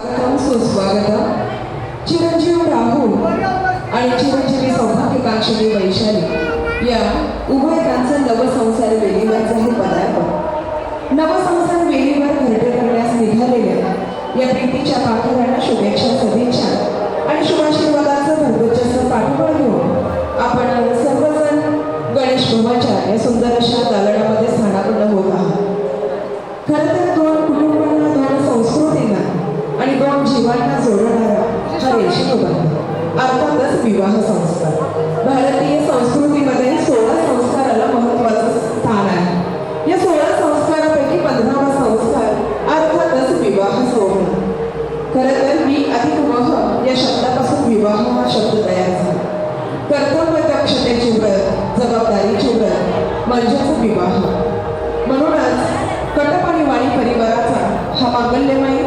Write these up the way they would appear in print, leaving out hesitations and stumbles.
सुस्वागतम. चिरंजीव राहुल आणि चिरंजीवी सौभाग्यकांक्षी वैशाली या उभयतांचं नवसंसार वेलीवरचं हे पदार्पण. नवसंसार वेलीवर घरटे करण्यास निघालेल्या या प्रीतीच्या पाठीरांना शुभेच्छा, सदिच्छा आणि शुभाशीर्वादाचं भरगच्च पाठबळ घेऊन आपण सर्वजण गणेश भवनच्या या सुंदर अशा दालनामध्ये स्थानापन्न होत आहात. खरं तर दोन कुटुंबांना, दोन संस्कृतींना आणि दोन जीवांना जोडणारा हा रेशीमबंध अर्थातच विवाह संस्कार. भारतीय संस्कृतीमध्ये 16 संस्काराला महत्त्वाचं स्थान आहे. या 16 संस्कारापैकी 15वा संस्कार अर्थातच विवाह सोहळा. खरं तर मी अधिक वह या शब्दापासून विवाह हा शब्द तयार झाला. कर्तव्य दक्षतेचे व्रत, जबाबदारीचे व्रत म्हणजेच विवाह. म्हणूनच कटप आणि वाणी परिवाराचा हा मांगल्यमय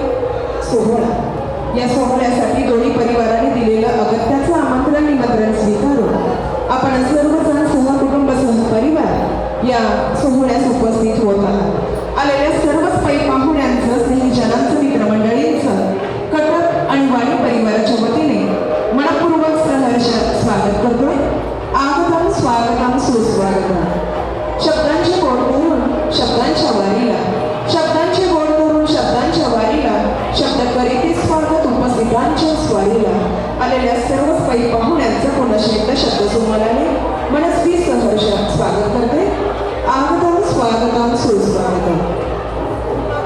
सोहळा. या सोहळ्यासाठी दोन्ही परिवाराने दिलेलं अगत्याचं निमंत्रण स्वीकारून आपण सर्वजण सहकुटुंब सहपरिवार या सोहळ्यास उपस्थित होत आहात. आलेल्या सर्वच पै पाहुण्यांचं, स्नेहीजनांचं, मित्रमंडळींचं कटप आणि वाणी परिवाराच्या वतीने मनपूर्वक सहर्ष स्वागत करतोय. आगतम, स्वागतम, सुस्वागतम. शब्दांची बोट धरून शब्दांच्या वारीला, शब्दांची बोट धरून शब्दांच्या वारीला, शब्द करीती स्वागत उपस्थितांच्या स्वारीला. आलेल्या सर्व पै पाहुण्यांचं पुन्हा एकदा शब्द सुमनाने मनस्वी सहर्ष स्वागत करते. आगतम, स्वागतम, सुस्वागतम.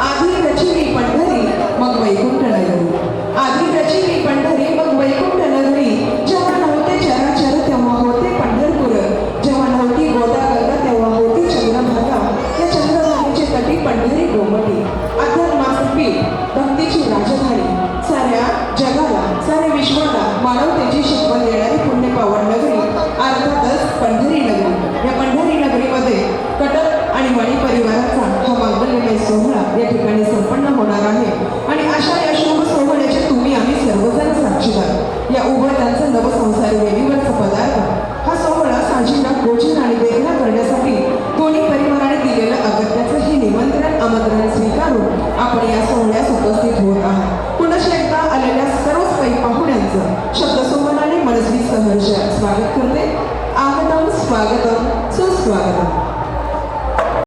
आधी रचिली पंढरी मग वैकुंठ नगरी. आधी रचिली पंढरी मग वैकुंठ नगरी. जेव्हा नव्हते चराचर तेव्हा होते पंढरपूर. जेव्हा नव्हती गोदा गंगा तेव्हा होती चंद्रभागा. या चंद्रभागेची तटी पंढरी गोमटी. अध्यात्माचं पीठ, भक्तीची राजधानी, साऱ्या जगाला, साऱ्या विश्वाला मानवतेची शिकवण देणारी पुण्यपावन नगरी अर्थातच पंढरी नगरी. या पंढरी नगरीमध्ये कटप आणि वाणी परिवाराचा हा मांगल्यमय सोहळा या ठिकाणी संपन्न होणार आहे. आणि अशा या शुभ सोहळ्याचे तुम्ही आम्ही सर्वजण साक्षीदार. या उभयतांचं नवसंसार वेलीवरचं पदार्पण हा सोहळा साजीला भोजन आणि देखणा करण्यासाठी दोन्ही परिवाराने दिलेलं अगत्याचं हे निमंत्रण आमंत्रण स्वीकारून आपण या सोहळ्यास उपस्थित होत आहात. पुन्हा एकदा आलेल्या सर्वच पै पाहुण्यांचं शब्दसुमनाने मनस्वी सहर्ष स्वागत करते. आगतम, स्वागतम, सुस्वागतम.